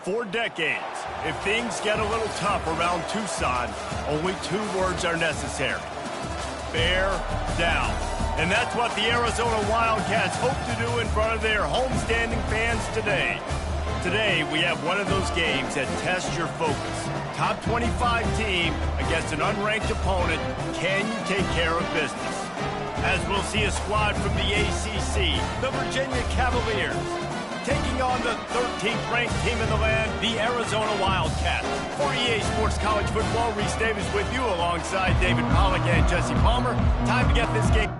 For decades, if things get a little tough around Tucson, only 2 words are necessary. Bear down. And that's what the Arizona Wildcats hope to do in front of their homestanding fans today. Today, we have one of those games that tests your focus. Top 25 team against an unranked opponent. Can you take care of business? As we'll see a squad from the ACC, the Virginia Cavaliers, taking on the 13th ranked team in the land, the Arizona Wildcats. For EA Sports College Football, Reese Davis with you alongside David Pollack and Jesse Palmer. Time to get this game.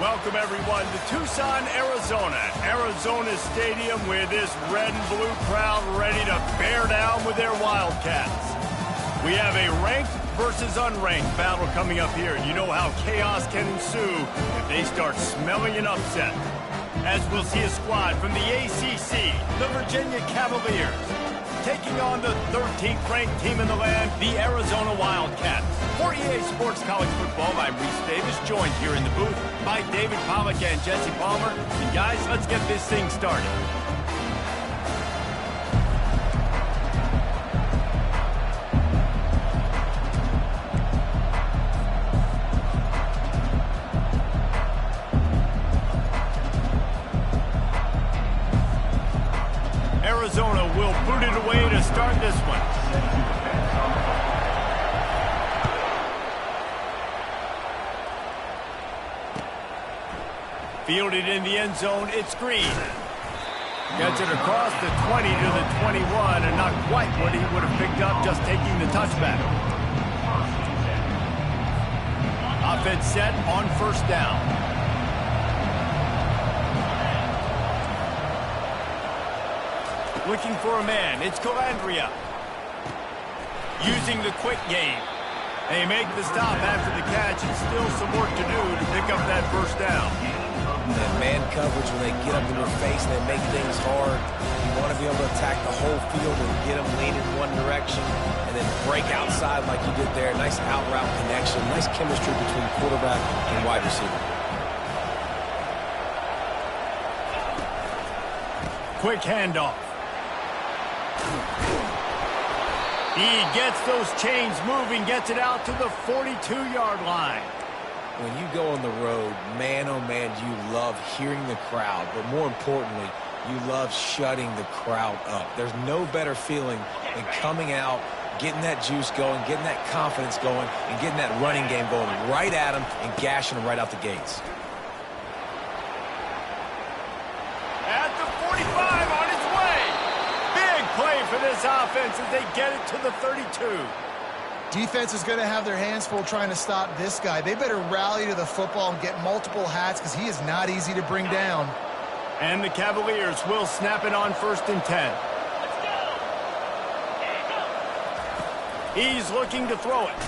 Welcome, everyone, to Tucson, Arizona. Arizona's stadium with this red and blue crowd ready to bear down with their Wildcats. We have a ranked versus unranked battle coming up here. You know how chaos can ensue if they start smelling an upset. As we'll see a squad from the ACC, the Virginia Cavaliers, taking on the 13th ranked team in the land, the Arizona Wildcats. For EA Sports College Football, I'm Reese Davis, joined here in the booth by David Pollack and Jesse Palmer. And guys, let's get this thing started. Arizona will boot it away to start this one. Fielded in the end zone, it's Green. Gets it across the 20 to the 21, and not quite what he would have picked up just taking the touchback. Offense set on first down. Looking for a man, it's Calandria. Using the quick game. They make the stop after the catch, and still some work to do to pick up that first down. That man coverage, when they get up in your face, they make things hard. You want to be able to attack the whole field and get them leaning one direction and then break outside like you did there. Nice out route connection, nice chemistry between quarterback and wide receiver. Quick handoff. He gets those chains moving, gets it out to the 42-yard line. When you go on the road, man, oh man, you love hearing the crowd, but more importantly, you love shutting the crowd up. There's no better feeling than coming out, getting that juice going, getting that confidence going, and getting that running game going right at them and gashing them right out the gates. At the 45, on its way. Big play for this offense as they get it to the 32. Defense is going to have their hands full trying to stop this guy. They better rally to the football and get multiple hats because he is not easy to bring down. And the Cavaliers will snap it on 1st and 10. He's looking to throw it.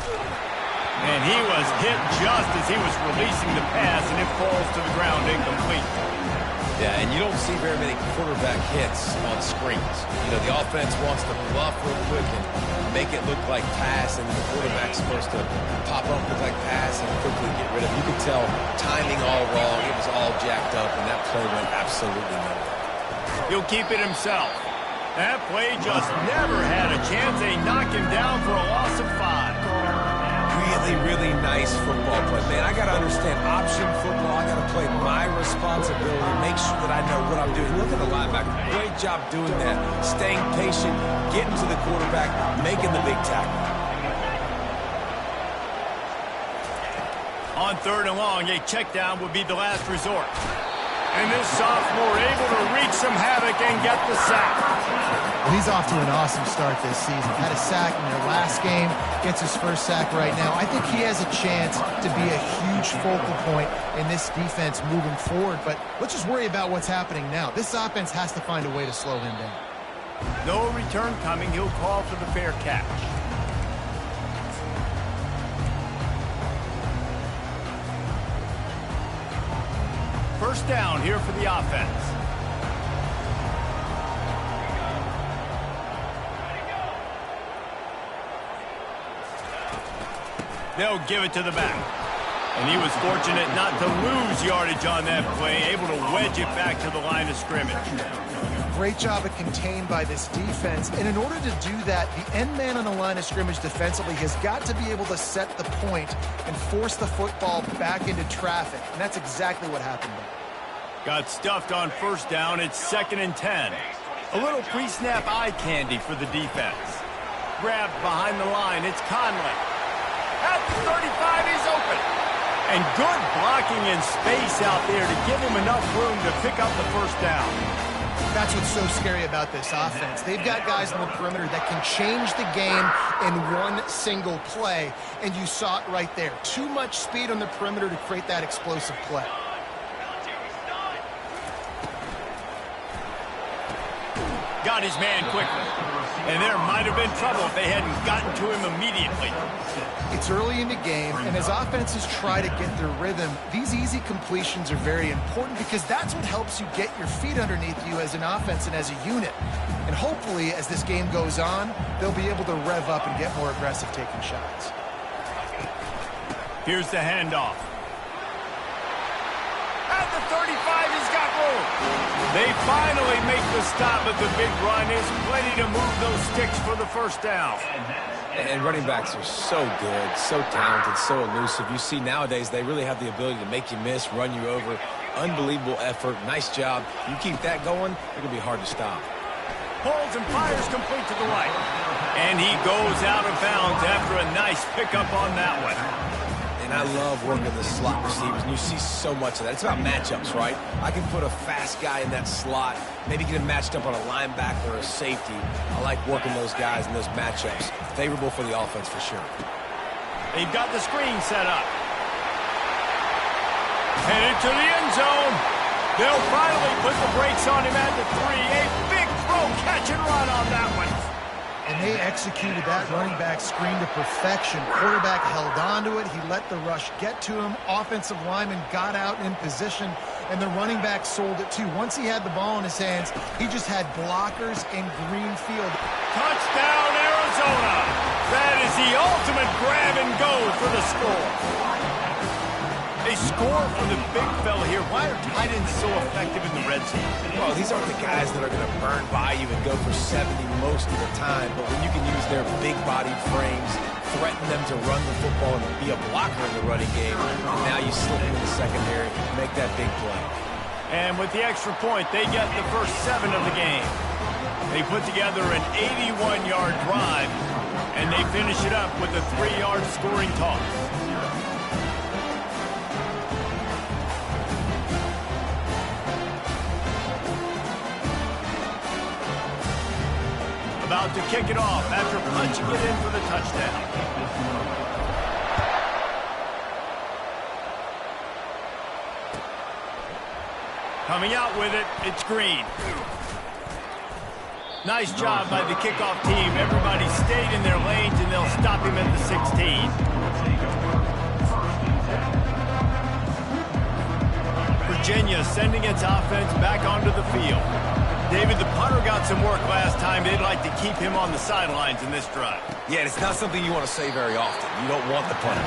And he was hit just as he was releasing the pass, and it falls to the ground incomplete. Yeah, and you don't see very many quarterback hits on screens. You know, the offense wants to bluff real quick and make it look like pass, and the quarterback's supposed to pop up, look like pass, and quickly get rid of it. You could tell timing all wrong. It was all jacked up, and that play went absolutely nowhere. He'll keep it himself. That play just never had a chance. They knock him down for a loss of 5. Really, really nice football play. Man, I got to understand option football. I got to play my responsibility, make sure that I know what I'm doing. Look at the linebacker. Great job doing that. Staying patient, getting to the quarterback, making the big tackle. On 3rd and long, a check down would be the last resort. And this sophomore able to wreak some havoc and get the sack. Well, he's off to an awesome start this season. Had a sack in their last game, gets his first sack right now. I think he has a chance to be a huge focal point in this defense moving forward. But let's just worry about what's happening now. This offense has to find a way to slow him down. No return coming. He'll call for the fair catch. First down here for the offense. They'll give it to the back. And he was fortunate not to lose yardage on that play, able to wedge it back to the line of scrimmage. Great job of contained by this defense. And in order to do that, the end man on the line of scrimmage defensively has got to be able to set the point and force the football back into traffic. And that's exactly what happened there. Got stuffed on first down. It's 2nd and 10. A little pre-snap eye candy for the defense. Grabbed behind the line. It's Conley. At the 35, he's open. And good blocking in space out there to give him enough room to pick up the first down. That's what's so scary about this offense. They've got guys on the perimeter that can change the game in one single play, and you saw it right there. Too much speed on the perimeter to create that explosive play. Got his man quickly. And there might have been trouble if they hadn't gotten to him immediately. It's early in the game, and as offenses try to get their rhythm, these easy completions are very important because that's what helps you get your feet underneath you as an offense and as a unit. And hopefully, as this game goes on, they'll be able to rev up and get more aggressive taking shots. Here's the handoff. At the 35, he's got room. They finally make the stop, but the big run is plenty to move those sticks for the first down. And running backs are so good, so talented, so elusive. You see nowadays they really have the ability to make you miss, run you over. Unbelievable effort. Nice job. You keep that going, it's going to be hard to stop. Pulls and fires complete to the right. And he goes out of bounds after a nice pickup on that one. And I love working the slot receivers, and you see so much of that. It's about matchups, right? I can put a fast guy in that slot, maybe get him matched up on a linebacker or a safety. I like working those guys in those matchups. Favorable for the offense for sure. They've got the screen set up. Headed to the end zone. They'll finally put the brakes on him at the 3. A big throw, catch and run on that one. And they executed that running back screen to perfection. Quarterback held on to it. He let the rush get to him. Offensive lineman got out in position, and the running back sold it too. Once he had the ball in his hands, he just had blockers in green field. Touchdown, Arizona. That is the ultimate grab and go for the score. They score from the big fella here. Why are tight ends so effective in the red zone? Well, these aren't the guys that are going to burn by you and go for 70 most of the time, but when you can use their big-bodied frames, threaten them to run the football and be a blocker in the running game, and now you slip into the secondary, make that big play. And with the extra point, they get the first 7 of the game. They put together an 81-yard drive, and they finish it up with a 3-yard scoring toss. About to kick it off after punching it in for the touchdown. Coming out with it, it's Green. Nice job by the kickoff team. Everybody stayed in their lanes, and they'll stop him at the 16. Virginia sending its offense back onto the field. David, the punter got some work last time. They'd like to keep him on the sidelines in this drive. Yeah, it's not something you want to say very often. You don't want the punter.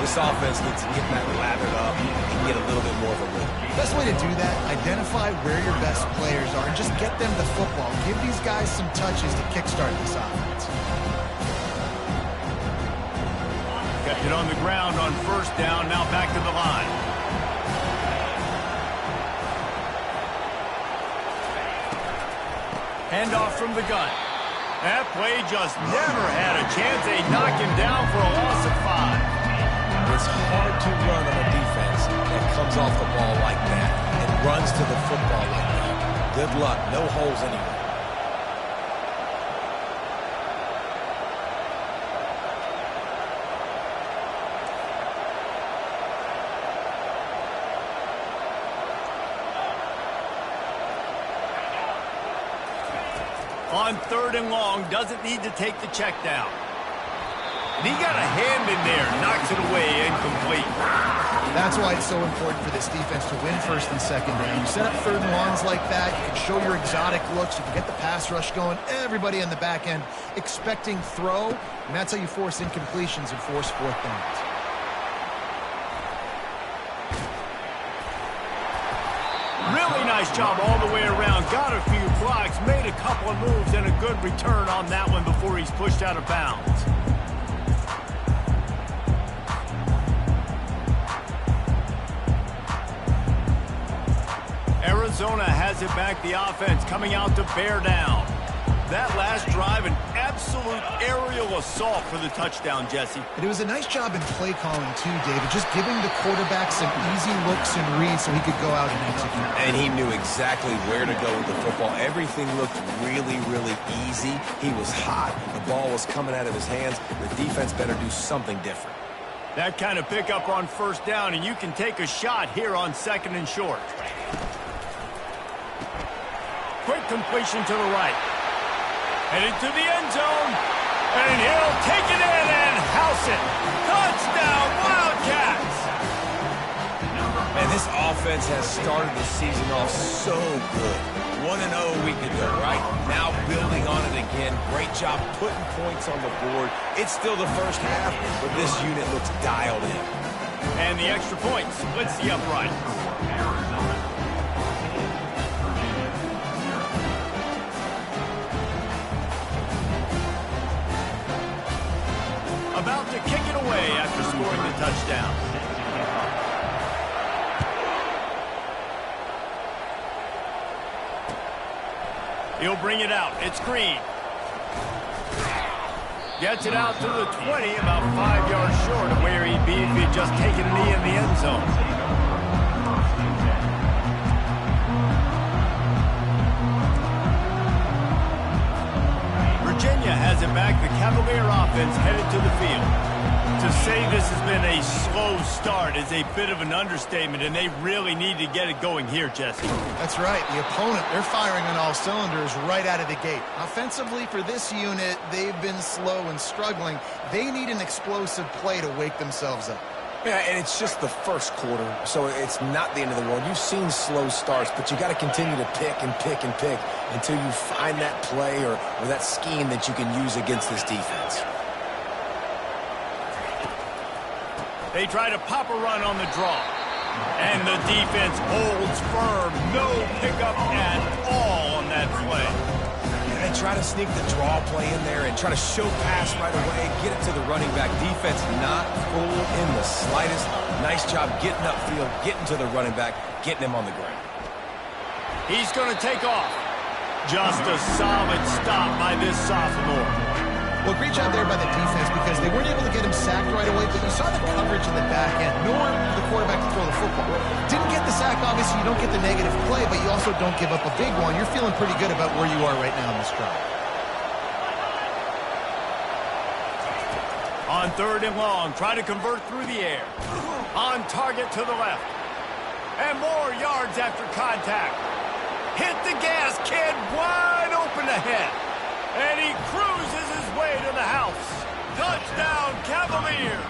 This offense needs to get back lathered up and get a little bit more of a rhythm. Best way to do that, identify where your best players are and just get them the football. Give these guys some touches to kickstart this offense. Kept it on the ground on first down, now back to the line. Handoff from the gun. That play just never had a chance. They knock him down for a loss of 5. It's hard to run on a defense that comes off the ball like that. And runs to the football like that. Good luck. No holes anywhere. On 3rd and long, doesn't need to take the check down. And he got a hand in there, knocks it away, incomplete. That's why it's so important for this defense to win 1st and 2nd down. You set up 3rd and longs like that, you can show your exotic looks, you can get the pass rush going, everybody on the back end expecting throw, and that's how you force incompletions and force 4th downs. Really nice job all the way around. Got a few blocks, made a couple of moves, and a good return on that one before he's pushed out of bounds. Arizona has it back, the offense coming out to bear down. That last drive, an absolute aerial assault for the touchdown, Jesse. And it was a nice job in play calling too, David, just giving the quarterback some easy looks and reads so he could go out and execute. And he knew exactly where to go with the football. Everything looked really, really easy. He was hot. The ball was coming out of his hands. The defense better do something different. That kind of pickup on 1st down, and you can take a shot here on 2nd and short. Quick completion to the right. Headed to the end zone, and he'll take it in and house it. Touchdown, Wildcats! And this offense has started the season off so good. 1-0 a week ago, right? Now building on it again. Great job putting points on the board. It's still the 1st half, but this unit looks dialed in. And the extra point splits the upright. About to kick it away after scoring the touchdown. He'll bring it out. It's Green. Gets it out to the 20, about 5 yards short of where he'd be if he'd just taken a knee in the end zone. Virginia has it back. The Cavalier offense headed to the field. To say this has been a slow start is a bit of an understatement, and they really need to get it going here, Jesse. That's right. The opponent, they're firing on all cylinders right out of the gate. Offensively, for this unit, they've been slow and struggling. They need an explosive play to wake themselves up. Yeah, and it's just the 1st quarter, so it's not the end of the world. You've seen slow starts, but you got to continue to pick and pick and pick until you find that play or that scheme that you can use against this defense. They try to pop a run on the draw. And the defense holds firm. No pickup at all on that play. They try to sneak the draw play in there and try to show pass right away, get it to the running back. Defense not fooled in the slightest. Nice job getting upfield, getting to the running back, getting him on the ground. He's going to take off. Just a solid stop by this sophomore. Well, great job there by the defense because they weren't able to get him sacked right away, but you saw the coverage in the back end, nor for the quarterback to throw the football. Didn't get the sack, obviously you don't get the negative play, but you also don't give up a big one. You're feeling pretty good about where you are right now in this drive. On 3rd and long, try to convert through the air. On target to the left. And more yards after contact. Hit the gas, kid, wide open ahead. And he cruises his way to the house. Touchdown, Cavaliers.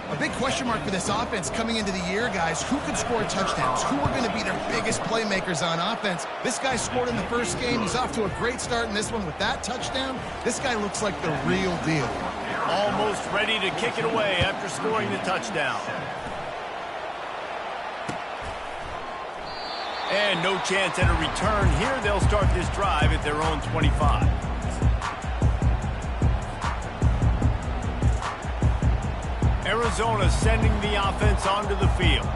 A big question mark for this offense coming into the year, guys. Who could score touchdowns? Who are going to be their biggest playmakers on offense? This guy scored in the 1st game. He's off to a great start in this one with that touchdown. This guy looks like the real deal. Almost ready to kick it away after scoring the touchdown. And no chance at a return here. They'll start this drive at their own 25. Arizona sending the offense onto the field.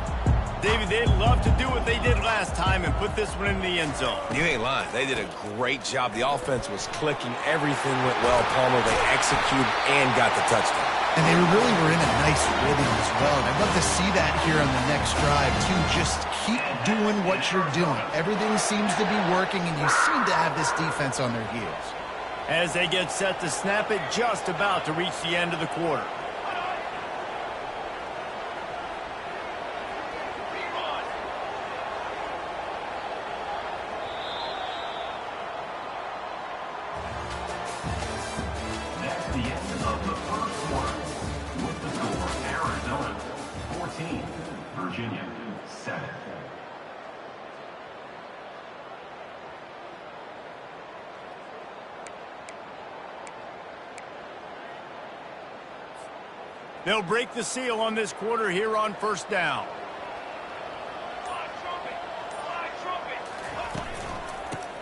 David, they'd love to do what they did last time and put this one in the end zone. You ain't lying. They did a great job. The offense was clicking. Everything went well, Palmer. They executed and got the touchdown. And they really were in a nice rhythm as well. And I'd love to see that here on the next drive to just keep doing what you're doing. Everything seems to be working, and you seem to have this defense on their heels. As they get set to snap it, just about to reach the end of the quarter. Virginia, 7. They'll break the seal on this quarter here on first down.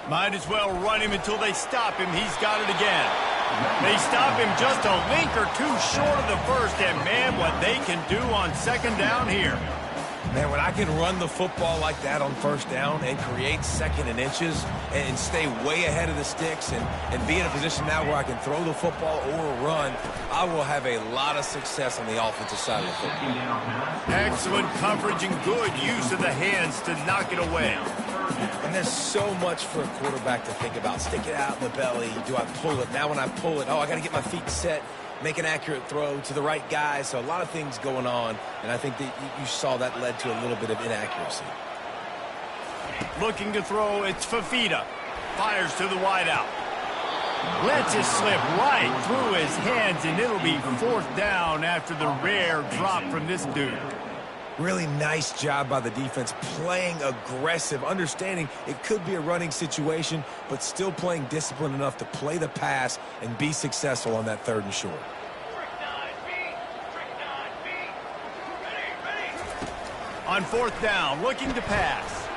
Might as well run him until they stop him. He's got it again. They stop him just a link or two short of the first, and man, what they can do on second down here. Man, when I can run the football like that on first down and create second and inches and stay way ahead of the sticks and be in a position now where I can throw the football or run, I will have a lot of success on the offensive side of the football. Excellent coverage and good use of the hands to knock it away. And there's so much for a quarterback to think about. Stick it out in the belly. Do I pull it? Now when I pull it, oh, I got to get my feet set. Make an accurate throw to the right guy. So a lot of things going on, and I think that you saw that led to a little bit of inaccuracy. Looking to throw, it's Fafita. Fires to the wideout. Lets it slip right through his hands, and it'll be fourth down after the rare drop from this dude. Really nice job by the defense, playing aggressive, understanding it could be a running situation, but still playing disciplined enough to play the pass and be successful on that third and short. On fourth down, looking to pass.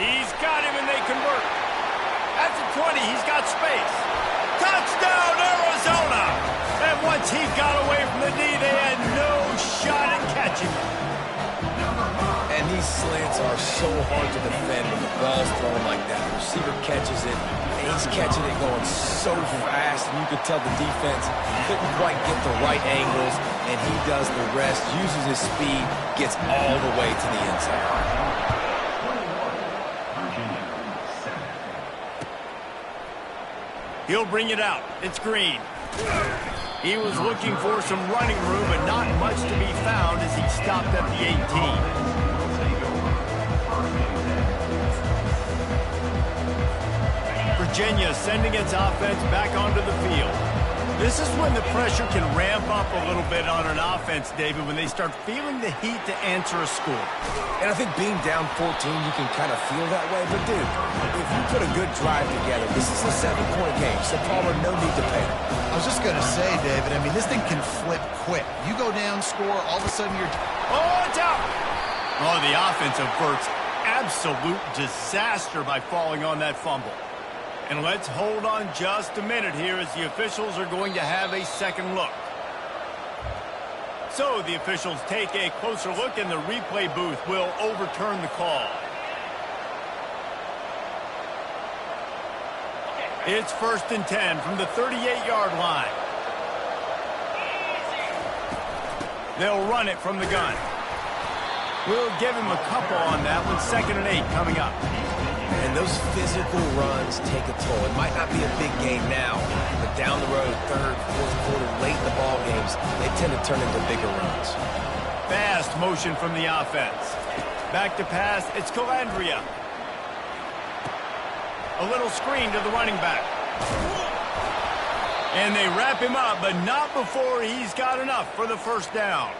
He's got him, and they convert. At the 20, he's got space. Touchdown, Arizona! And once he got away from the knee, they had no shot at catching him. And these slants are so hard to defend when the ball's thrown like that. The receiver catches it, and he's catching it going so fast, and you could tell the defense couldn't quite get the right angles, and he does the rest, uses his speed, gets all the way to the inside. He'll bring it out. It's Green. He was looking for some running room, but not much to be found as he stopped at the 18. Virginia sending its offense back onto the field. This is when the pressure can ramp up a little bit on an offense, David, when they start feeling the heat to answer a score. And I think being down 14, you can kind of feel that way. But, dude, if you put a good drive together, this is a 7-point game, so Palmer, no need to panic. I was just going to say, David, I mean, this thing can flip quick. You go down, score, all of a sudden you're... Oh, it's out! Oh, the offense averts absolute disaster by falling on that fumble. And let's hold on just a minute here as the officials are going to have a second look. So the officials take a closer look, and the replay booth will overturn the call. It's 1st and 10 from the 38-yard line. They'll run it from the gun. We'll give him a couple on that one. 2nd and 8 coming up. And those physical runs take a toll. It might not be a big game now, but down the road, 3rd, 4th quarter, late in the ball games, they tend to turn into bigger runs. Fast motion from the offense. Back to pass, it's Calandria. A little screen to the running back. And they wrap him up, but not before he's got enough for the first down.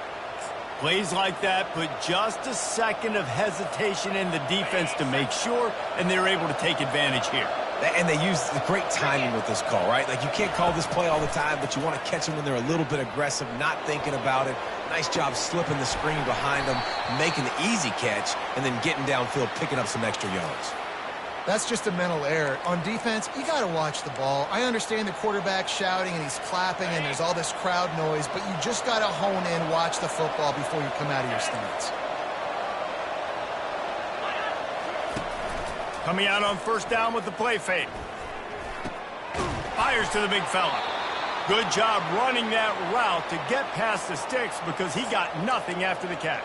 Plays like that put just a second of hesitation in the defense to make sure, and they're able to take advantage here. And they use the great timing with this call, right? Like, you can't call this play all the time, but you want to catch them when they're a little bit aggressive, not thinking about it. Nice job slipping the screen behind them, making the easy catch, and then getting downfield, picking up some extra yards. That's just a mental error. On defense, you got to watch the ball. I understand the quarterback shouting and he's clapping and there's all this crowd noise, but you just got to hone in, watch the football before you come out of your stance. Coming out on first down with the play fake. Fires to the big fella. Good job running that route to get past the sticks because he got nothing after the catch.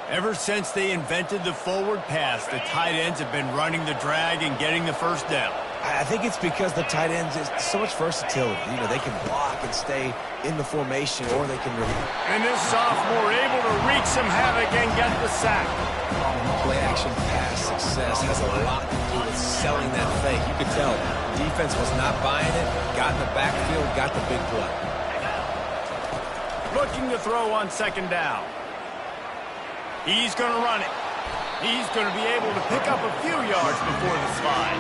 Ever since they invented the forward pass, the tight ends have been running the drag and getting the first down. I think it's because the tight ends is so much versatility. You know, they can block and stay in the formation, or they can really... And this sophomore able to wreak some havoc and get the sack. Play-action pass success has a lot to do with selling that fake. You could tell defense was not buying it, got in the backfield, got the big play. Looking to throw on second down. He's going to run it. He's going to be able to pick up a few yards before the slide.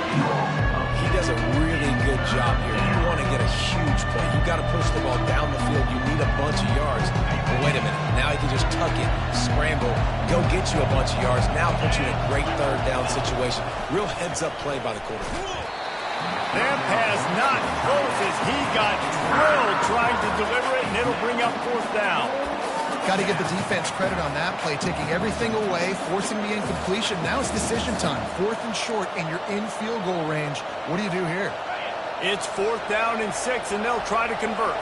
He does a really good job here. You want to get a huge play. You got to push the ball down the field. You need a bunch of yards. But wait a minute. Now he can just tuck it, scramble, go get you a bunch of yards. Now put you in a great third down situation. Real heads-up play by the quarterback. That pass not close as he got drilled trying to deliver it, and it'll bring up fourth down. Got to give the defense credit on that play, taking everything away, forcing the incompletion. Now it's decision time. 4th and short, and you're in field goal range. What do you do here? It's 4th down and 6, and they'll try to convert.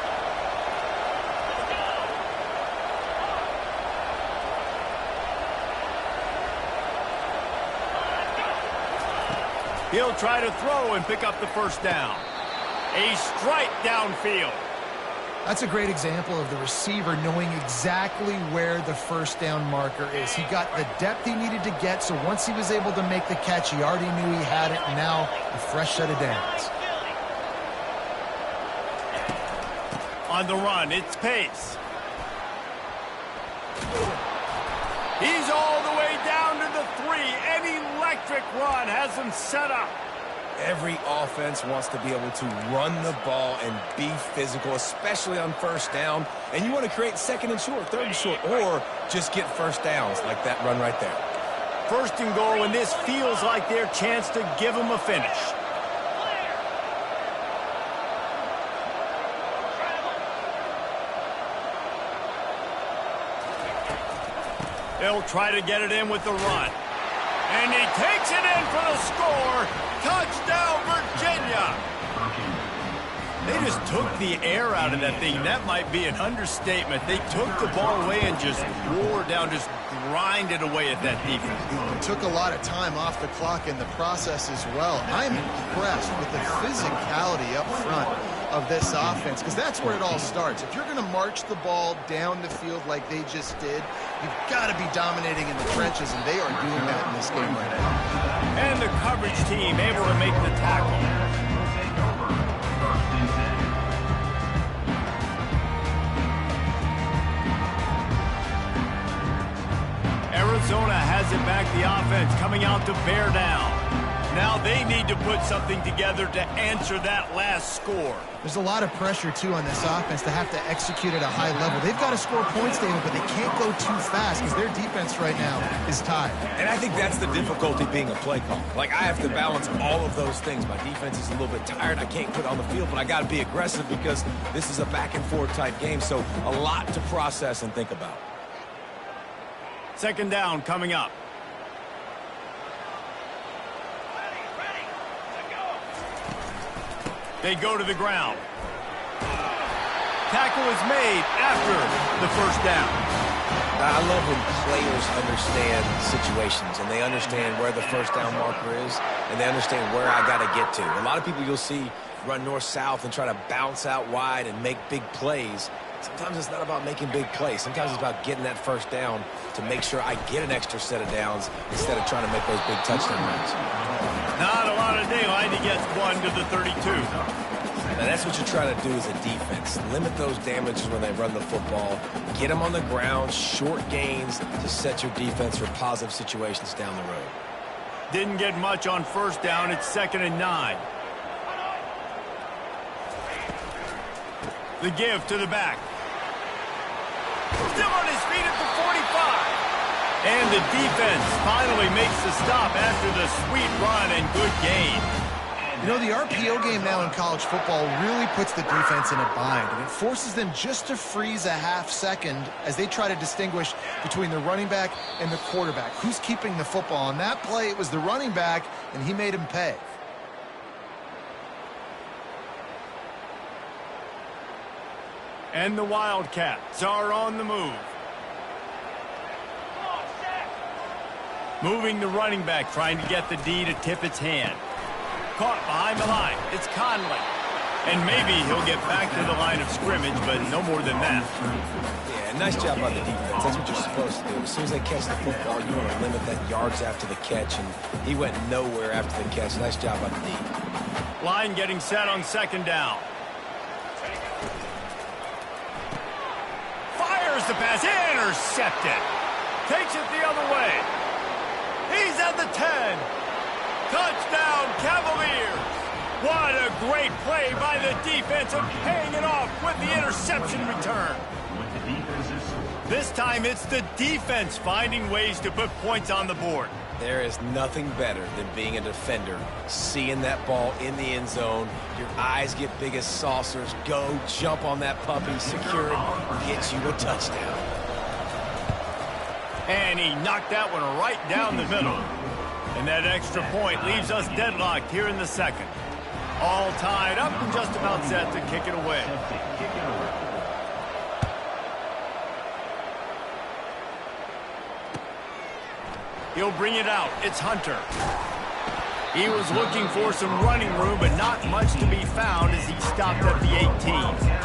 He'll try to throw and pick up the first down. A strike downfield. That's a great example of the receiver knowing exactly where the first down marker is. He got the depth he needed to get, so once he was able to make the catch, he already knew he had it, and now a fresh set of downs. On the run, it's Pace. He's all the way down to the 3. An electric run has him set up. Every offense wants to be able to run the ball and be physical, especially on first down. And you want to create 2nd and short, 3rd and short, or just get first downs like that run right there. 1st and goal, and this feels like their chance to give them a finish. They'll try to get it in with the run. And he takes it in for the score. Touchdown, Virginia. They just took the air out of that thing. That might be an understatement. They took the ball away and just wore down, just grinded away at that defense. It took a lot of time off the clock in the process as well. I'm impressed with the physicality up front of this offense, because that's where it all starts. If you're going to march the ball down the field like they just did, you've got to be dominating in the trenches, and they are doing that in this game right now. And the coverage team able to make the tackle. Arizona has it back, the offense coming out to bear down. Now they need to put something together to answer that last score. There's a lot of pressure, too, on this offense to have to execute at a high level. They've got to score points, David, but they can't go too fast because their defense right now is tired. And I think that's the difficulty being a play call. Like, I have to balance all of those things. My defense is a little bit tired. I can't put it on the field, but I got to be aggressive because this is a back-and-forth type game, so a lot to process and think about. 2nd down coming up. They go to the ground. Tackle is made after the first down. I love when players understand situations and they understand where the first down marker is and they understand where I got to get to. A lot of people you'll see run north-south and try to bounce out wide and make big plays. Sometimes it's not about making big plays. Sometimes it's about getting that first down to make sure I get an extra set of downs instead of trying to make those big touchdown runs. Not a lot of daylight. He gets 1 to the 32. Now that's what you try to do as a defense. Limit those damages when they run the football. Get them on the ground, short gains to set your defense for positive situations down the road. Didn't get much on first down. It's 2nd and 9. The give to the back. Still on his feet at the 45. And the defense finally makes the stop after the sweet run and good gain. You know, the RPO game now in college football really puts the defense in a bind, and it forces them just to freeze a half second as they try to distinguish between the running back and the quarterback. Who's keeping the football? On that play, it was the running back, and he made him pay. And the Wildcats are on the move. Moving the running back, trying to get the D to tip its hand. Caught behind the line. It's Conley. And maybe he'll get back to the line of scrimmage, but no more than that. Yeah, nice job by the defense. That's what you're supposed to do. As soon as they catch the football, you want to limit that yards after the catch, and he went nowhere after the catch. Nice job by the D. Line getting set on second down. Fires the pass. Intercepted. Takes it the other way. He's at the 10. Touchdown, Cavaliers. What a great play by the defense and paying it off with the interception return. This time it's the defense finding ways to put points on the board. There is nothing better than being a defender, seeing that ball in the end zone. Your eyes get big as saucers. Go, jump on that puppy, secure it, get you a touchdown. And he knocked that one right down the middle. And that extra point leaves us deadlocked here in the second. All tied up and just about set to kick it away. He'll bring it out. It's Hunter. He was looking for some running room, but not much to be found as he stopped at the 18.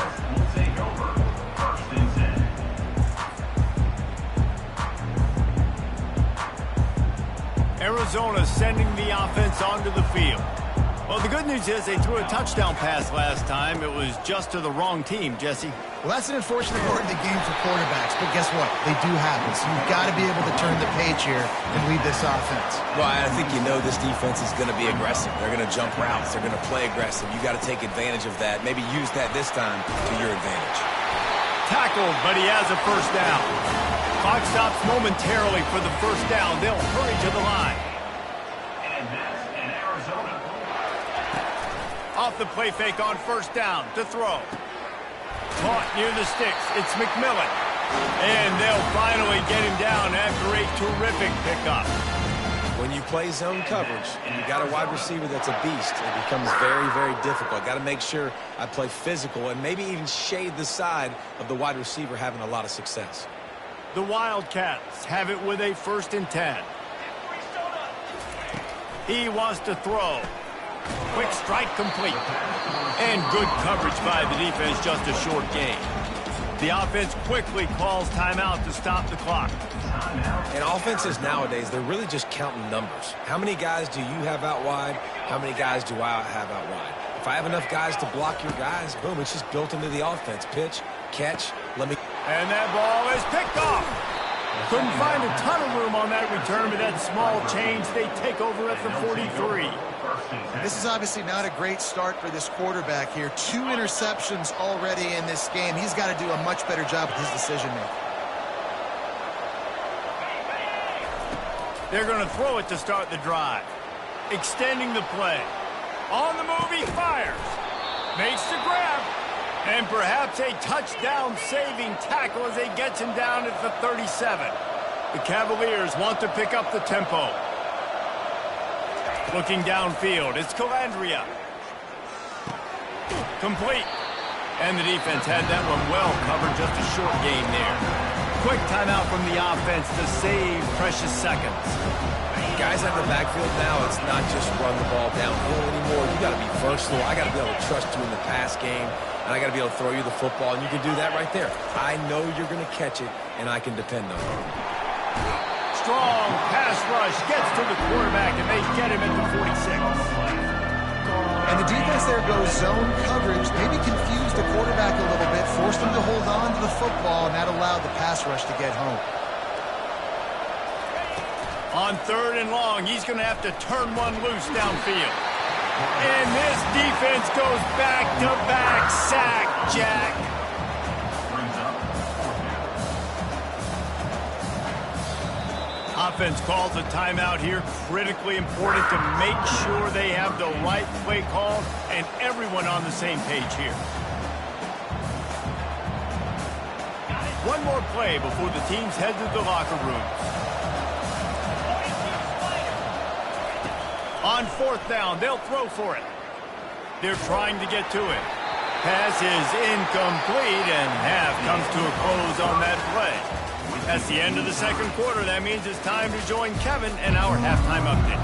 Arizona sending the offense onto the field. Well, the good news is they threw a touchdown pass last time. It was just to the wrong team, Jesse. Well, that's an unfortunate part of the game for quarterbacks, but guess what? They do happen, so you've got to be able to turn the page here and lead this offense. Well, I think you know this defense is going to be aggressive. They're going to jump routes. They're going to play aggressive. You got to take advantage of that. Maybe use that this time to your advantage. Tackled, but he has a first down. Clock stops momentarily for the first down. They'll hurry to the line. And that's an Arizona. Off the play fake on first down to throw. Caught near the sticks. It's McMillan. And they'll finally get him down after a terrific pickup. When you play zone coverage and you got a wide receiver that's a beast, it becomes very, very difficult. Got to make sure I play physical and maybe even shade the side of the wide receiver having a lot of success. The Wildcats have it with a 1st and 10. He wants to throw. Quick strike complete. And good coverage by the defense, just a short gain. The offense quickly calls timeout to stop the clock. And offenses nowadays, they're really just counting numbers. How many guys do you have out wide? How many guys do I have out wide? If I have enough guys to block your guys, boom, it's just built into the offense. Pitch, catch, let me... And that ball is picked off. Couldn't find a ton of room on that return, but that small change, they take over at the 43. This is obviously not a great start for this quarterback here. 2 interceptions already in this game. He's got to do a much better job with his decision-making. They're going to throw it to start the drive. Extending the play. On the move, he fires. Makes the grab. And perhaps a touchdown-saving tackle as they get him down at the 37. The Cavaliers want to pick up the tempo. Looking downfield, it's Calandria. Complete. And the defense had that one well covered, just a short gain there. Quick timeout from the offense to save precious seconds. Guys out in the backfield now, it's not just run the ball downfield anymore. You got to be versatile. I got to be able to trust you in the pass game, and I got to be able to throw you the football, and you can do that right there. I know you're going to catch it, and I can depend on it. Strong pass rush gets to the quarterback, and they get him at the 46. And the defense there goes zone coverage, maybe confused the quarterback a little bit, forced him to hold on to the football, and that allowed the pass rush to get home. On 3rd and long, he's going to have to turn one loose downfield. And this defense goes back-to-back sack, Jack. Offense calls a timeout here. Critically important to make sure they have the right play call and everyone on the same page here. One more play before the teams head to the locker rooms. On 4th down, they'll throw for it. They're trying to get to it. Pass is incomplete, and half comes to a close on that play. That's the end of the second quarter. That means it's time to join Kevin and our halftime update.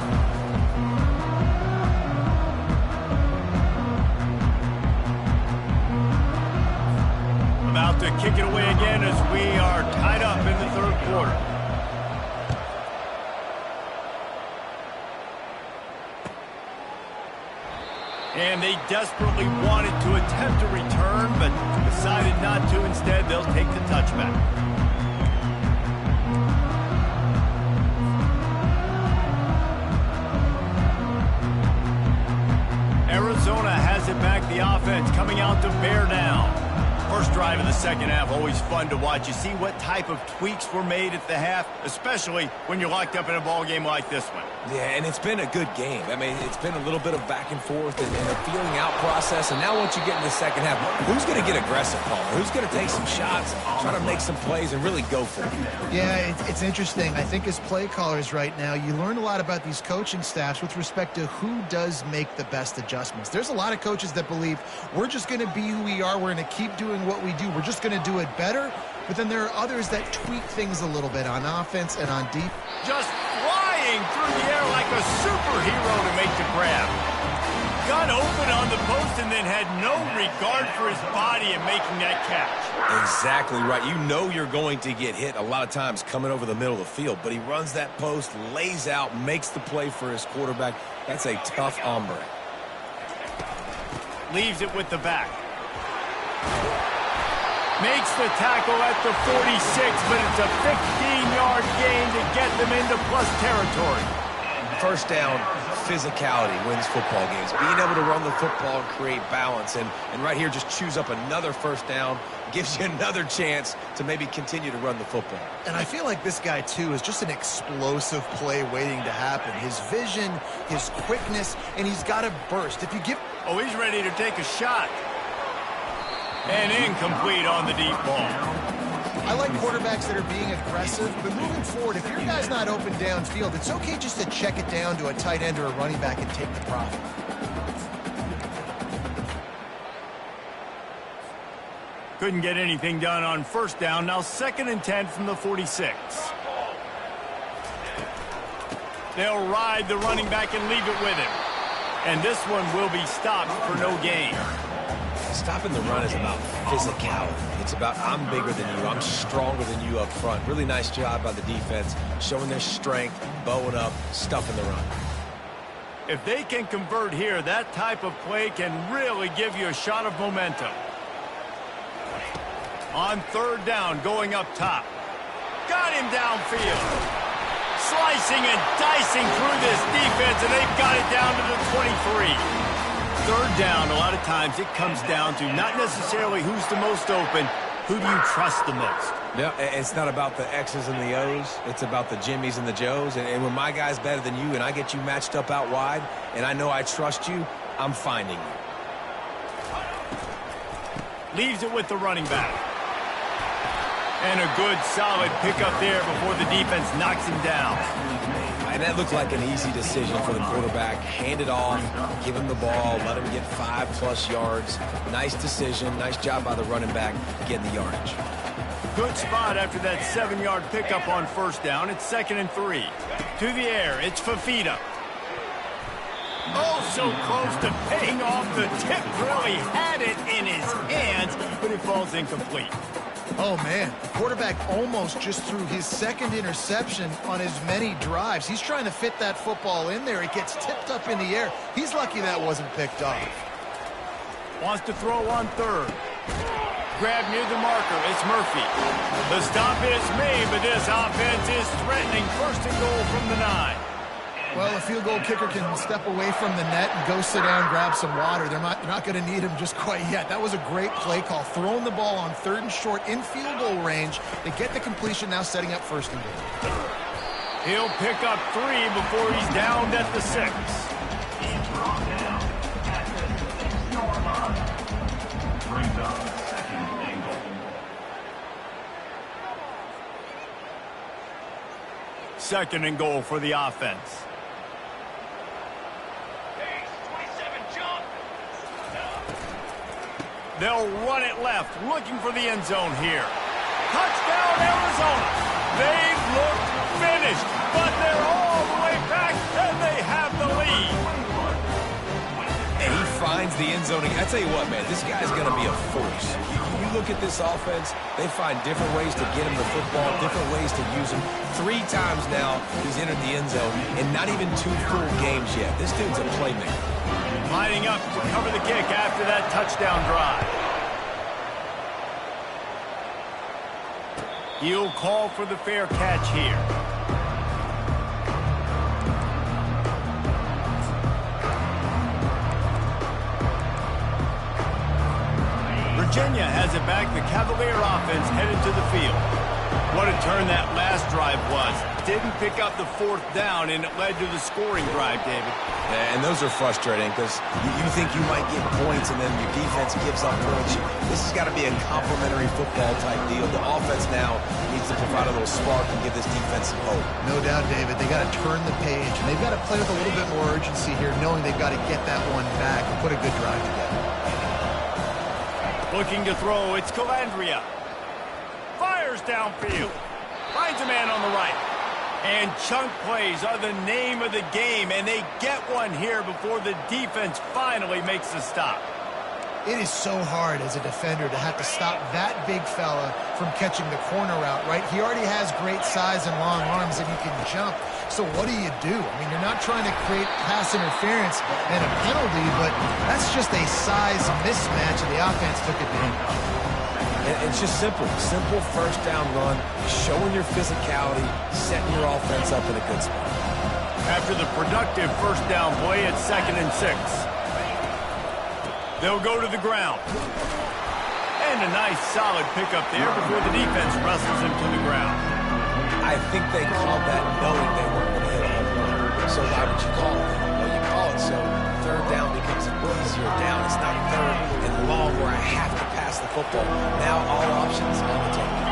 About to kick it away again as we are tied up in the third quarter. And they desperately wanted to attempt a return, but decided not to. Instead, they'll take the touchback. Arizona has it back. The offense coming out to bear down. First drive of the second half, always fun to watch. You see what type of tweaks were made at the half, especially when you're locked up in a ball game like this one. Yeah, and it's been a good game. I mean, it's been a little bit of back and forth and a feeling out process. And now once you get in the second half, who's going to get aggressive, Palmer? Who's going to take some shots, try to make some plays, and really go for it? Yeah, it's interesting. I think as play callers right now, you learn a lot about these coaching staffs with respect to who does make the best adjustments. There's a lot of coaches that believe we're just going to be who we are. We're going to keep doing what we do. We're just going to do it better. But then there are others that tweak things a little bit on offense and on defense. Just flying through the air like a superhero to make the grab. Got open on the post and then had no regard for his body in making that catch. Exactly right. You know you're going to get hit a lot of times coming over the middle of the field, but he runs that post, lays out, makes the play for his quarterback. That's a tough hombre. Leaves it with the back. Makes the tackle at the 46, but it's a 15-yard gain to get them into plus territory. First down, physicality wins football games. Being able to run the football and create balance. And right here, just choose up another first down. Gives you another chance to maybe continue to run the football. And I feel like this guy, too, is just an explosive play waiting to happen. His vision, his quickness, and he's got a burst. If you give... Oh, he's ready to take a shot. And incomplete on the deep ball. I like quarterbacks that are being aggressive, but moving forward, if your guy's not open downfield, it's okay just to check it down to a tight end or a running back and take the profit. Couldn't get anything done on first down. Now 2nd and 10 from the 46. They'll ride the running back and leave it with him. And this one will be stopped for no gain. Stopping the run is about physicality. It's about I'm bigger than you. I'm stronger than you up front. Really nice job by the defense, showing their strength, bowing up, stuffing the run. If they can convert here, that type of play can really give you a shot of momentum. On 3rd down, going up top. Got him downfield. Slicing and dicing through this defense, and they've got it down to the 23. 3rd down, a lot of times it comes down to not necessarily who's the most open, who do you trust the most? Yeah, it's not about the X's and the O's. It's about the Jimmys and the Joes. And when my guy's better than you and I get you matched up out wide and I know I trust you, I'm finding you. Leaves it with the running back. And a good, solid pickup there before the defense knocks him down. And that looked like an easy decision for the quarterback. Hand it off, give him the ball, let him get 5+ yards. Nice decision. Nice job by the running back getting the yardage. Good spot after that 7-yard pickup on first down. It's 2nd and 3. To the air, it's Fafita. Oh, so close to paying off. The tip really had it in his hands, but it falls incomplete. Oh, man, the quarterback almost just threw his 2nd interception on as many drives. He's trying to fit that football in there. It gets tipped up in the air. He's lucky that wasn't picked off. Wants to throw on 3rd. Grab near the marker. It's Murphy. The stop is made, but this offense is threatening 1st and goal from the 9. Well, a field goal kicker can step away from the net and go sit down, grab some water. They're not going to need him just quite yet. That was a great play call. Throwing the ball on 3rd and short in field goal range. They get the completion, now setting up 1st and goal. He'll pick up 3 before he's downed at the 6. He's brought down at the 6-yard line. Brings up 2nd and goal. 2nd and goal for the offense. They'll run it left, looking for the end zone here. Touchdown, Arizona. They look finished, but they're all the way back, and they have the lead. And he finds the end zone. I tell you what, man, this guy's going to be a force. You look at this offense, they find different ways to get him the football, different ways to use him. 3 times now he's entered the end zone, and not even 2 full games yet. This dude's a playmaker. Lining up to cover the kick after that touchdown drive. He'll call for the fair catch here. Virginia has it back. The Cavalier offense headed to the field. What a turn that last drive was. Didn't pick up the 4th down, and it led to the scoring drive, David. And those are frustrating because you think you might get points and then your defense gives up points. This has got to be a complementary football type deal. The offense now needs to provide a little spark and give this defense some hope. No doubt, David. They got to turn the page, and they've got to play with a little bit more urgency here, knowing they've got to get that one back and put a good drive together. Looking to throw, it's Calandria. Fires downfield. Finds a man on the right. And chunk plays are the name of the game, and they get one here before the defense finally makes the stop. It is so hard as a defender to have to stop that big fella from catching the corner route, right? He already has great size and long arms, and he can jump. So what do? I mean, you're not trying to create pass interference and a penalty, but that's just a size mismatch, and the offense took advantage. It's just simple. Simple first down run, showing your physicality, setting your offense up in a good spot. After the productive first down play, it's 2nd and 6. They'll go to the ground. And a nice solid pickup there before the defense wrestles him to the ground. I think they called that knowing they weren't going to hit a home run. So why would you call it? Well, you call it so 3rd down becomes an easier down. It's not 3rd and long where I have to pass the football. Now all options on the table.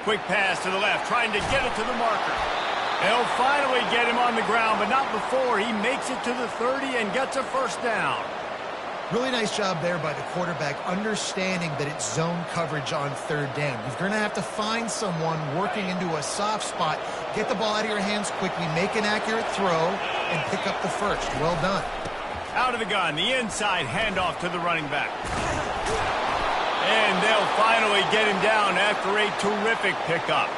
Quick pass to the left, trying to get it to the marker. They'll finally get him on the ground, but not before he makes it to the 30 and gets a first down. Really nice job there by the quarterback, understanding that it's zone coverage on 3rd down. You're going to have to find someone working into a soft spot, get the ball out of your hands quickly, make an accurate throw, and pick up the first. Well done. Out of the gun, the inside handoff to the running back. And they'll finally get him down after a terrific pickup.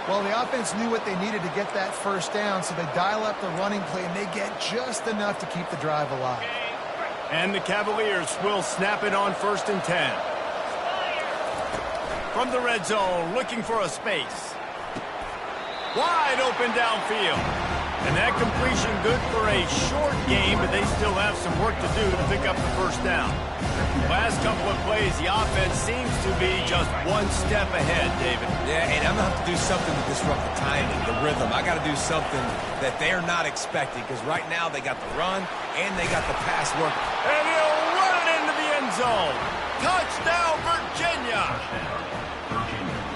Well, the offense knew what they needed to get that first down, so they dial up the running play, and they get just enough to keep the drive alive. And the Cavaliers will snap it on 1st and 10. From the red zone, looking for a space. Wide open downfield. And that completion good for a short game, but they still have some work to do to pick up the first down. Last couple of plays, the offense seems to be just one step ahead, David. Yeah, and I'm going to have to do something to disrupt the timing, the rhythm. I got to do something that they're not expecting, because right now they got the run and they got the pass work. And he'll run it into the end zone. Touchdown, Virginia!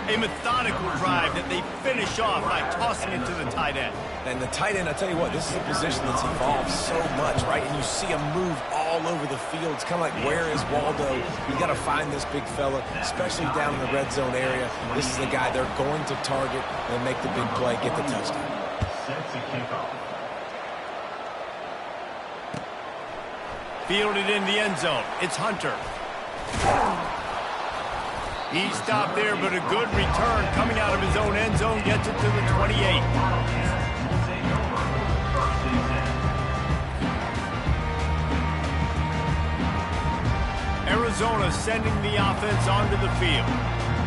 A methodical drive that they finish off by tossing it to the tight end. And the tight end, I tell you what, this is a position that's evolved so much, right? And you see him move all over the field. It's kind of like, where is Waldo? You got to find this big fella, especially down in the red zone area. This is the guy they're going to target and make the big play, get the touchdown. Sets a kickoff. Fielded in the end zone. It's Hunter. He stopped there, but a good return coming out of his own end zone gets it to the 28. Arizona sending the offense onto the field.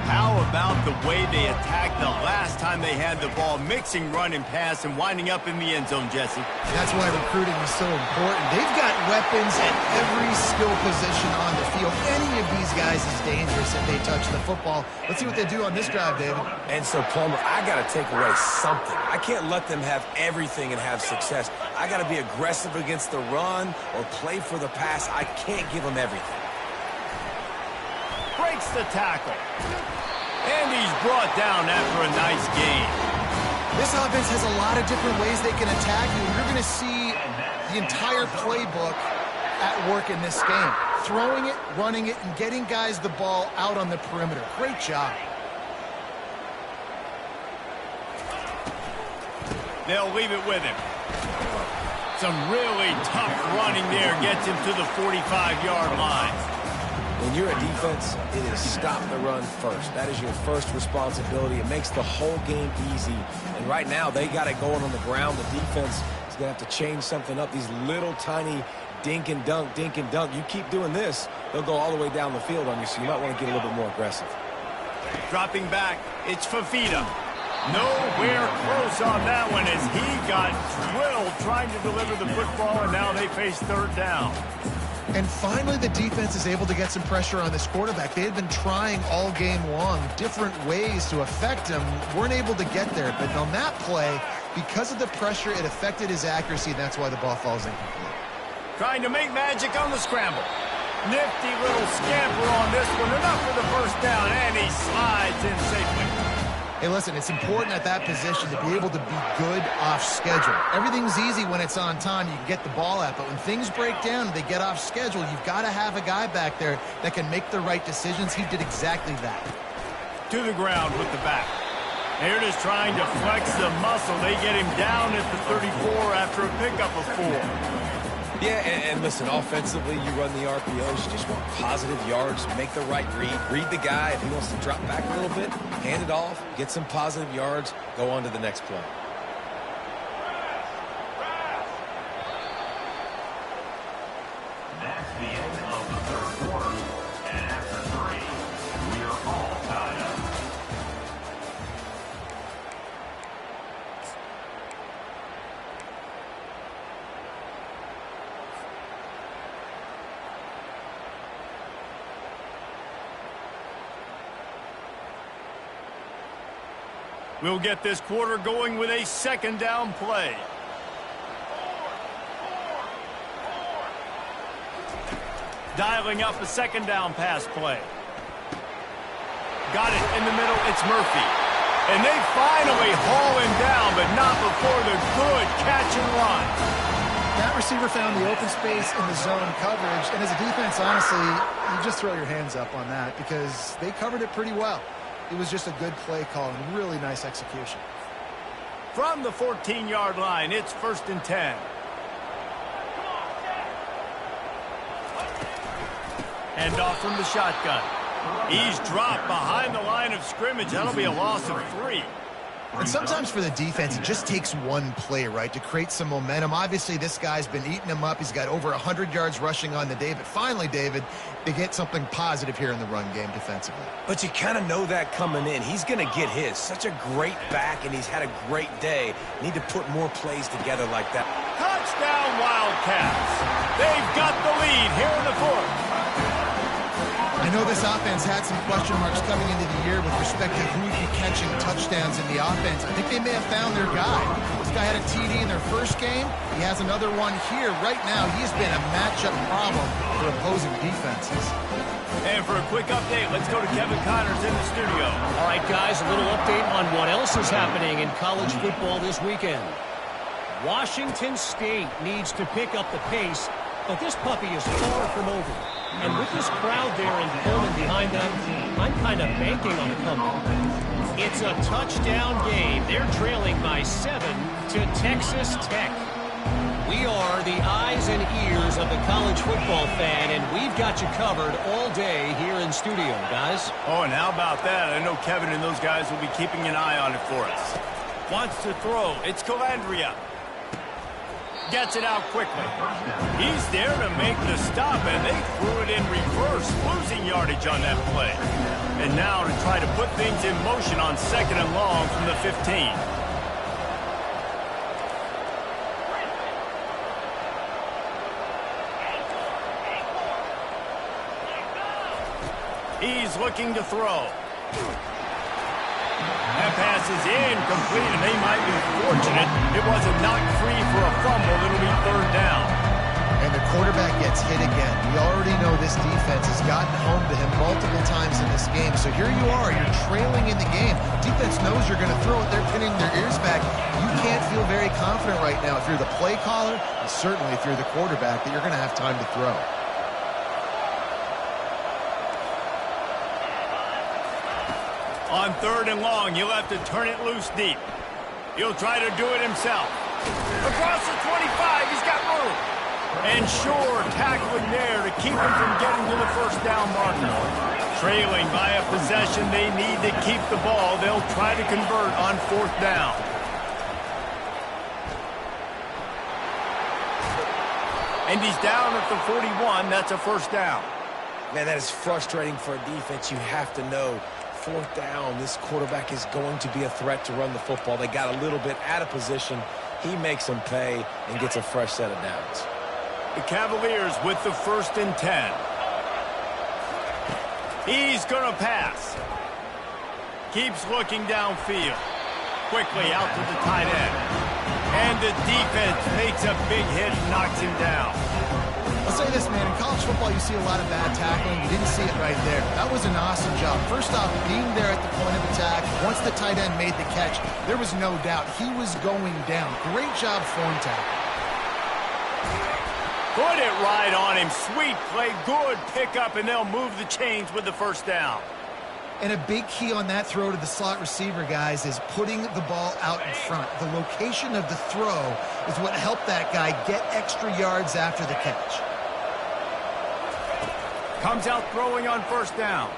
How about the way they attacked the last time they had the ball, mixing run and pass and winding up in the end zone, Jesse? That's why recruiting is so important. They've got weapons at every skill position on the field. Any of these guys is dangerous if they touch the football. Let's see what they do on this drive, David. And so, Palmer, I got to take away something. I can't let them have everything and have success. I got to be aggressive against the run or play for the pass. I can't give them everything. Breaks the tackle. And he's brought down after a nice gain. This offense has a lot of different ways they can attack you. You're going to see the entire playbook at work in this game. Throwing it, running it, and getting guys the ball out on the perimeter. Great job. They'll leave it with him. Some really tough running there gets him to the 45-yard line. When you're a defense, it is stop the run first. That is your first responsibility. It makes the whole game easy. And right now, they got it going on the ground. The defense is going to have to change something up. These little tiny dink and dunk, dink and dunk. You keep doing this, they'll go all the way down the field on you, so you might want to get a little bit more aggressive. Dropping back, it's Fafita. Nowhere close on that one as he got drilled trying to deliver the football, and now they face third down. And finally, the defense is able to get some pressure on this quarterback. They had been trying all game long different ways to affect him, weren't able to get there. But on that play, because of the pressure, it affected his accuracy, and that's why the ball falls incomplete. Trying to make magic on the scramble. Nifty little scamper on this one, enough for the first down, and he slides in safely. Hey, listen, it's important at that position to be able to be good off schedule. Everything's easy when it's on time. You can get the ball out. But when things break down and they get off schedule, you've got to have a guy back there that can make the right decisions. He did exactly that. To the ground with the back. They're just trying to flex the muscle. They get him down at the 34 after a pickup of 4. Yeah, and listen, offensively, you run the RPOs. You just want positive yards, make the right read. Read the guy. If he wants to drop back a little bit, hand it off, get some positive yards, go on to the next play. That's the end of the third quarter. And after 3, we are all tied up. We'll get this quarter going with a second down play. Dialing up a second down pass play. Got it in the middle, it's Murphy. And they finally haul him down, but not before the good catch and run. That receiver found the open space in the zone coverage, and as a defense, honestly, you just throw your hands up on that because they covered it pretty well. It was just a good play call and really nice execution. From the 14-yard line, it's 1st and 10. Hand off from the shotgun. He's dropped behind the line of scrimmage. That'll be a loss of 3. And sometimes for the defense, it just takes one play, right, to create some momentum. Obviously, this guy's been eating him up. He's got over 100 yards rushing on the day. But finally, David, they get something positive here in the run game defensively. But you kind of know that coming in. He's going to get his. Such a great back, and he's had a great day. Need to put more plays together like that. Touchdown, Wildcats. They've got the lead here in the 4th. I know this offense had some question marks coming into the year with respect to who would be catching touchdowns in the offense. I think they may have found their guy. This guy had a TD in their first game. He has another one here. Right now, he's been a matchup problem for opposing defenses. And for a quick update, let's go to Kevin Connors in the studio. All right, guys, a little update on what else is happening in college football this weekend. Washington State needs to pick up the pace, but this puppy is far from over. And with this crowd there in Pullman behind them, I'm kind of banking on a comeback. It's a touchdown game. They're trailing by 7 to Texas Tech. We are the eyes and ears of the college football fan, and we've got you covered all day here in studio, guys. Oh, and how about that? I know Kevin and those guys will be keeping an eye on it for us. Wants to throw. It's Calandria. Gets it out quickly. He's there to make the stop, and they threw it in reverse, losing yardage on that play. And now to try to put things in motion on 2nd and long from the 15. He's looking to throw. That pass is incomplete, and they might be fortunate it wasn't knocked free for a fumble. It'll be 3rd down. And the quarterback gets hit again. We already know this defense has gotten home to him multiple times in this game. So here you are, you're trailing in the game. Defense knows you're going to throw it. They're pinning their ears back. You can't feel very confident right now if you're the play caller, and certainly if you're the quarterback, that you're going to have time to throw. On 3rd and long, you'll have to turn it loose deep. He'll try to do it himself. Across the 25, he's got room. And sure, tackling there to keep him from getting to the first down marker. Trailing by a possession, they need to keep the ball. They'll try to convert on 4th down. And he's down at the 41. That's a first down. Man, that is frustrating for a defense. You have to know 4th down, this quarterback is going to be a threat to run the football. They got a little bit out of position. He makes them pay and gets a fresh set of downs. The Cavaliers with the 1st and 10. He's going to pass. Keeps looking downfield. Quickly out to the tight end. And the defense makes a big hit and knocks him down. I'll say this, man. In college football, you see a lot of bad tackling. You didn't see it right there. That was an awesome job. First off, being there at the point of attack. Once the tight end made the catch, there was no doubt he was going down. Great job form tackle. Put it right on him. Sweet play. Good pickup, and they'll move the chains with the first down. And a big key on that throw to the slot receiver, guys, is putting the ball out in front. The location of the throw is what helped that guy get extra yards after the catch. Comes out throwing on 1st down.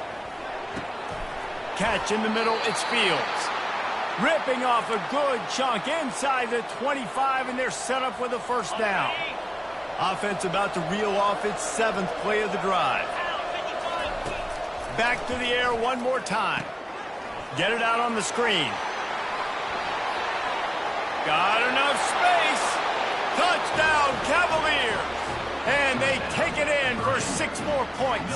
Catch in the middle, it's Fields. Ripping off a good chunk inside the 25, and they're set up with a first down. Offense about to reel off its 7th play of the drive. Back to the air one more time. Get it out on the screen. Got enough space. Touchdown, Cavaliers. And they take it in for 6 more points.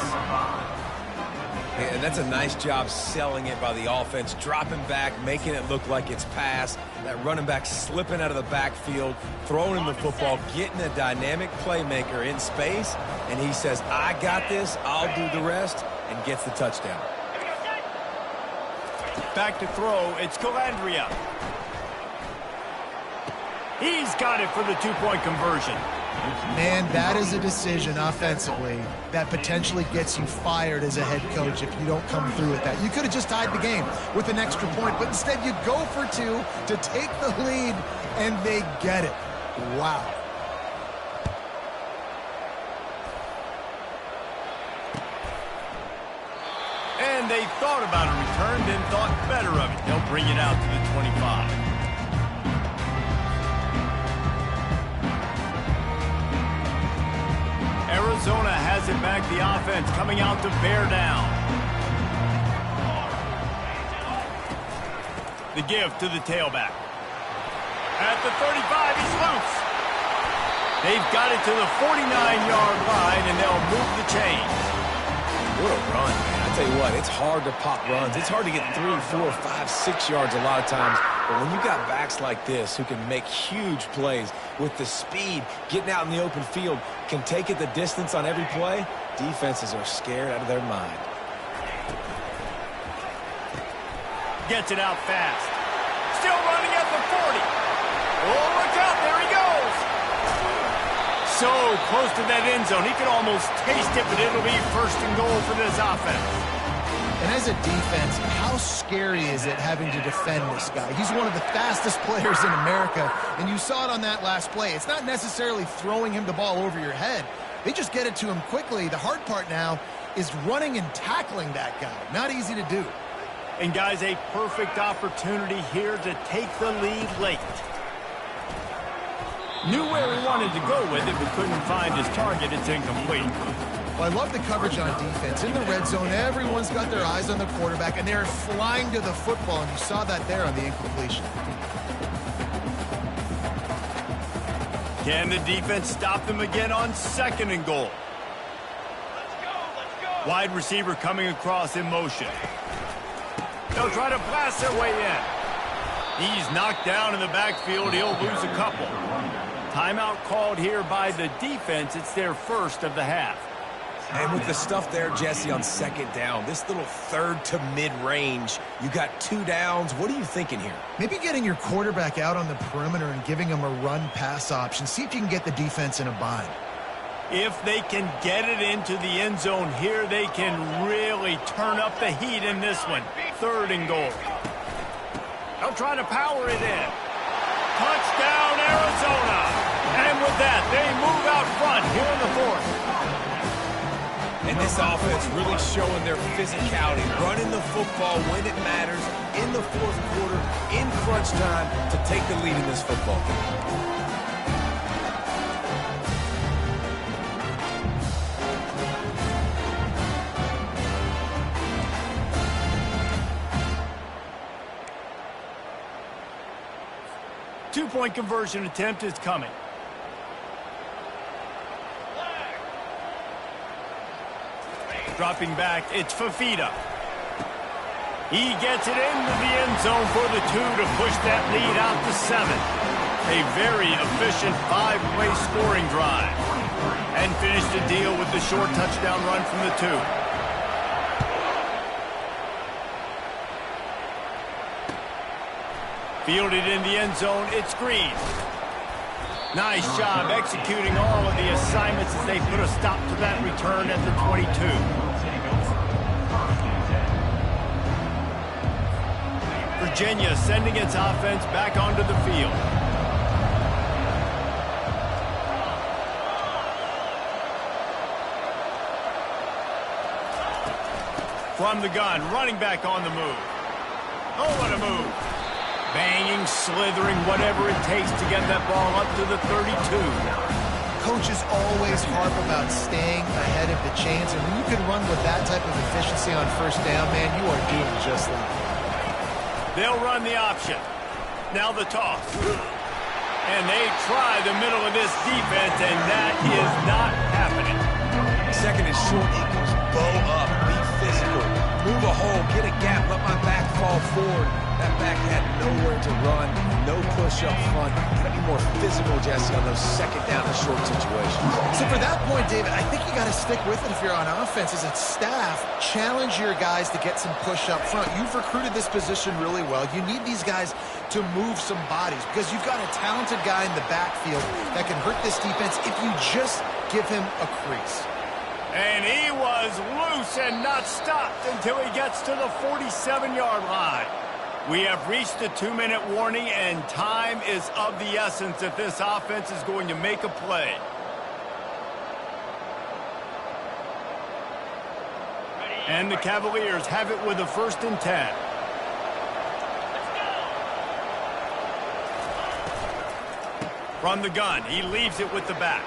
And that's a nice job selling it by the offense, dropping back, making it look like it's pass. That running back slipping out of the backfield, throwing him the football, getting a dynamic playmaker in space, and he says, I got this, I'll do the rest, and gets the touchdown. Back to throw, it's Calandria. He's got it for the 2-point conversion. Man, that is a decision offensively that potentially gets you fired as a head coach if you don't come through with that. You could have just tied the game with an extra point, but instead you go for 2 to take the lead, and they get it. Wow. And they thought about a return, then thought better of it. They'll bring it out to the 25. Arizona has it back, the offense coming out to bear down. The give to the tailback. At the 35, he's loose. They've got it to the 49-yard line, and they'll move the chains. What a run, man. I tell you what, it's hard to pop runs. It's hard to get 3, 4, 5, 6 yards a lot of times. But when you got backs like this who can make huge plays with the speed, getting out in the open field, can take it the distance on every play, defenses are scared out of their mind. Gets it out fast. Still running at the 40. Oh, look out, there he goes. So close to that end zone, he could almost taste it, but it'll be 1st and goal for this offense. And as a defense, how scary is it having to defend this guy? He's one of the fastest players in America, and you saw it on that last play. It's not necessarily throwing him the ball over your head. They just get it to him quickly. The hard part now is running and tackling that guy. Not easy to do. And, guys, a perfect opportunity here to take the lead late. Knew where he wanted to go with it, but couldn't find his target. It's incomplete. Well, I love the coverage on defense. In the red zone, everyone's got their eyes on the quarterback, and they're flying to the football, and you saw that there on the incompletion. Can the defense stop them again on 2nd and goal? Wide receiver coming across in motion. They'll try to blast their way in. He's knocked down in the backfield. He'll lose a couple. Timeout called here by the defense. It's their 1st of the half. And with the stuff there, Jesse, on second down, this little third to mid-range, you got 2 downs. What are you thinking here? Maybe getting your quarterback out on the perimeter and giving him a run-pass option. See if you can get the defense in a bind. If they can get it into the end zone here, they can really turn up the heat in this one. 3rd and goal. They'll try to power it in. Touchdown, Arizona. And with that, they move out front here in the 4th. And this offense really showing their physicality, running the football when it matters, in the 4th quarter, in crunch time, to take the lead in this football game. 2-point conversion attempt is coming. Dropping back, it's Fafita. He gets it into the end zone for the 2 to push that lead out to 7. A very efficient 5-play scoring drive. And finish the deal with the short touchdown run from the 2. Fielded in the end zone, it's Green. Nice job executing all of the assignments as they put a stop to that return at the 22. Virginia sending its offense back onto the field. From the gun, running back on the move. Oh, what a move. Banging, slithering, whatever it takes to get that ball up to the 32. Coaches always harp about staying ahead of the chains, and when you can run with that type of efficiency on 1st down, man, you are doing just that. They'll run the option. Now the toss. And they try the middle of this defense, and that is not happening. 2nd and short equals bow up, be physical, move a hole, get a gap, let my back fall forward. That back had nowhere to run, no push up front. Got to be more physical, Jesse, on those 2nd down and short situations. So for that point, David, I think you got to stick with it if you're on offense. As a staff, challenge your guys to get some push up front. You've recruited this position really well. You need these guys to move some bodies because you've got a talented guy in the backfield that can hurt this defense if you just give him a crease. And he was loose and not stopped until he gets to the 47-yard line. We have reached the 2-minute warning, and time is of the essence if this offense is going to make a play. And the Cavaliers have it with a 1st and 10. From the gun, he leaves it with the back.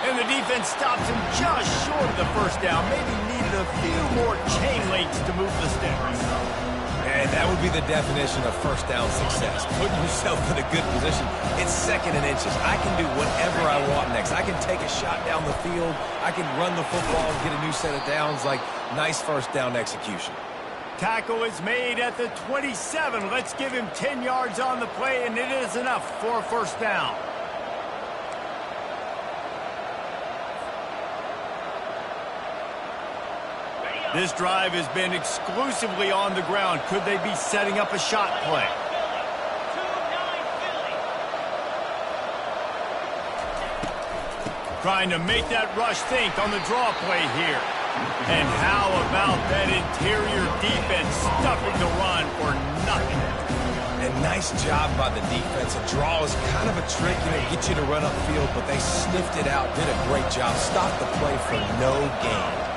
And the defense stops him just short of the 1st down. Maybe needed a few more chain links to move the sticks. And that would be the definition of 1st down success. Putting yourself in a good position. It's 2nd and inches. I can do whatever I want next. I can take a shot down the field. I can run the football and get a new set of downs. Like, nice 1st down execution. Tackle is made at the 27. Let's give him 10 yards on the play, and it is enough for a 1st down. This drive has been exclusively on the ground. Could they be setting up a shot play? Trying to make that rush think on the draw play here. And how about that interior defense stuffing the run for nothing? And nice job by the defense. A draw is kind of a trick, get you to run upfield, but they sniffed it out, did a great job. Stopped the play for no gain.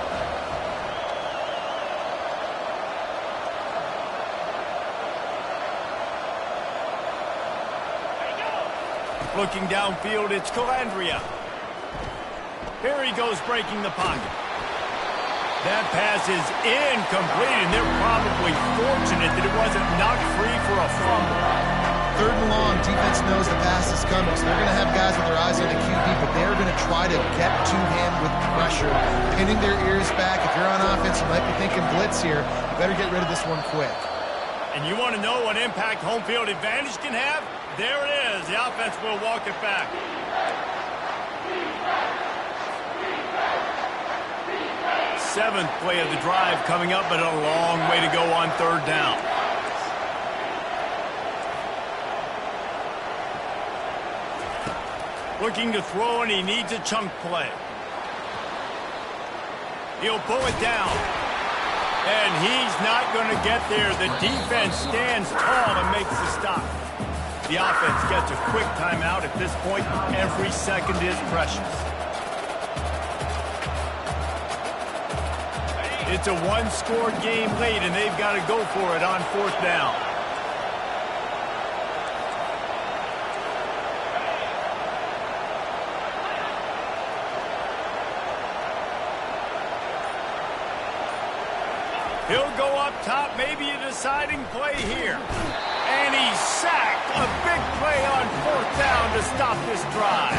Looking downfield, it's Calandria. Here he goes breaking the pocket. That pass is incomplete, and they're probably fortunate that it wasn't knocked free for a fumble. 3rd and long, defense knows the pass is coming, so they're going to have guys with their eyes on the QB, but they're going to try to get to him with pressure, pinning their ears back. If you're on offense, you might be thinking blitz here. You better get rid of this one quick. And you want to know what impact home field advantage can have? There it is. The offense will walk it back. 7th play of the drive coming up, but a long way to go on 3rd down. Looking to throw, and he needs a chunk play. He'll pull it down. And he's not going to get there. The defense stands tall and makes the stop. The offense gets a quick timeout at this point. Every second is precious. It's a one-score game late, and they've got to go for it on 4th down. He'll go up top, maybe a deciding play here. And he's sacked. A big play on 4th down to stop this drive.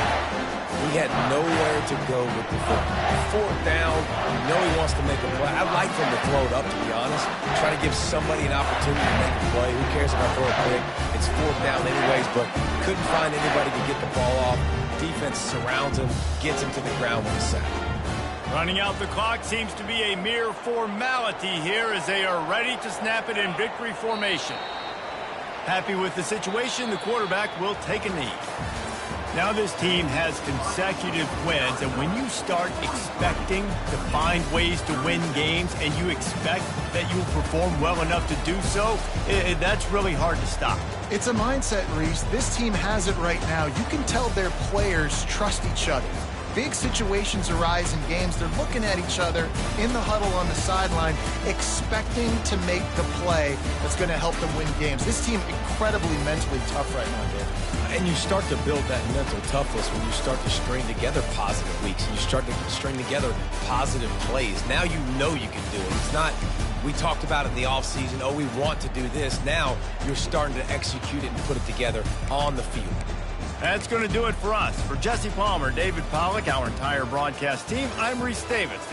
He had nowhere to go with the football. 4th down, you know he wants to make a play. I'd like for him to throw it up, to be honest. Try to give somebody an opportunity to make a play. Who cares if I throw it quick? It's 4th down anyways, but couldn't find anybody to get the ball off. Defense surrounds him, gets him to the ground with a sack. Running out the clock seems to be a mere formality here as they are ready to snap it in victory formation. Happy with the situation, the quarterback will take a knee. Now this team has consecutive wins, and when you start expecting to find ways to win games and you expect that you'll perform well enough to do so, that's really hard to stop. It's a mindset, Reese. This team has it right now. You can tell their players trust each other. Big situations arise in games. They're looking at each other in the huddle on the sideline, expecting to make the play that's going to help them win games. This team incredibly mentally tough right now, David. And you start to build that mental toughness when you start to string together positive weeks and you start to string together positive plays. Now you know you can do it. It's not, we talked about it in the offseason, oh, we want to do this. Now you're starting to execute it and put it together on the field. That's going to do it for us. For Jesse Palmer, David Pollack, our entire broadcast team, I'm Reese Davis.